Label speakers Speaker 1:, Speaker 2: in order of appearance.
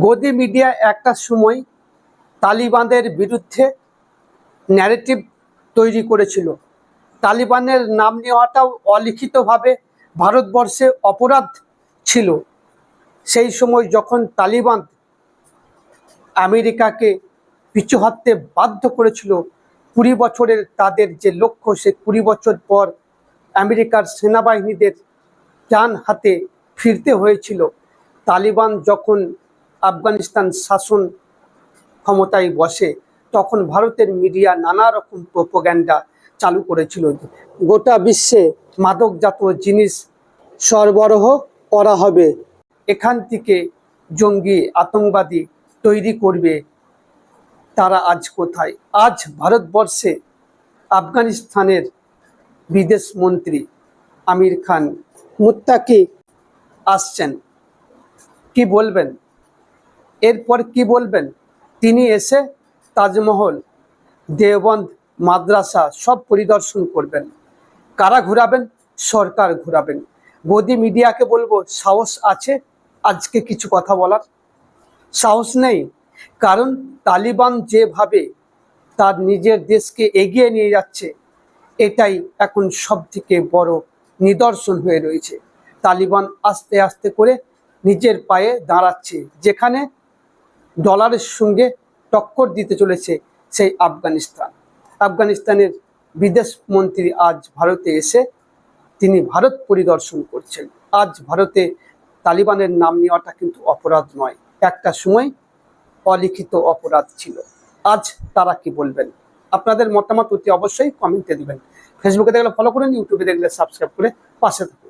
Speaker 1: গদি মিডিয়া একটা সময় তালিবানদের বিরুদ্ধে ন্যারেটিভ তৈরি করেছিল। তালিবানের নাম নেওয়াটাও অলিখিতভাবে ভারতবর্ষে অপরাধ ছিল। সেই সময় যখন তালিবান আমেরিকাকে পিছু হটতে বাধ্য করেছিল, 20 বছরের তাদের যে লক্ষ্য, সে 20 বছর পর আমেরিকার সেনাবাহিনীদের ডান হাতে ফিরতে হয়েছিল। তালিবান যখন আফগানিস্তান শাসন ক্ষমতায় বসে, তখন ভারতের মিডিয়া নানা রকম প্রোপাগান্ডা চালু করেছিল। গোটা বিশ্বে মাদকজাত জিনিস সরবরাহ করা হবে, এখান থেকে জঙ্গি আতঙ্কবাদী তৈরি করবে। তারা আজ কোথায়? আজ ভারতবর্ষে আফগানিস্তানের বিদেশ মন্ত্রী আমির খান মুত্তাকি আসছেন। কি বলবেন? এরপর কি বলবেন? তিনি এসে তাজমহল, দেওবন্দ মাদ্রাসা সব পরিদর্শন করবেন। কারা ঘোরাবেন? সরকার ঘোরাবেন। গদি মিডিয়াকে বলবো, সাহস আছে আজকে কিছু কথা বলার? সাহস নেই। কারণ তালিবান যেভাবে তার নিজের দেশকে এগিয়ে নিয়ে যাচ্ছে, এটাই এখন সবথেকে বড় নিদর্শন হয়ে রয়েছে। তালিবান আস্তে আস্তে করে নিজের পায়ে দাঁড়াচ্ছে, যেখানে ডলারের সঙ্গে টক্কর দিতে চলেছে সেই আফগানিস্তান। আফগানিস্তানের বিদেশ মন্ত্রী আজ ভারতে এসে তিনি ভারত পরিদর্শন করছেন। আজ ভারতে তালিবানের নাম নেওয়াটা কিন্তু অপরাধ নয়, একটা সময় অলিখিত অপরাধ ছিল। আজ তারা কি বলবেন? আপনাদের মতামত অতি অবশ্যই কমেন্টে দিবেন। ফেসবুকে দেখলে ফলো করুন, ইউটিউবে দেখলে সাবস্ক্রাইব করে পাশে থাকুন।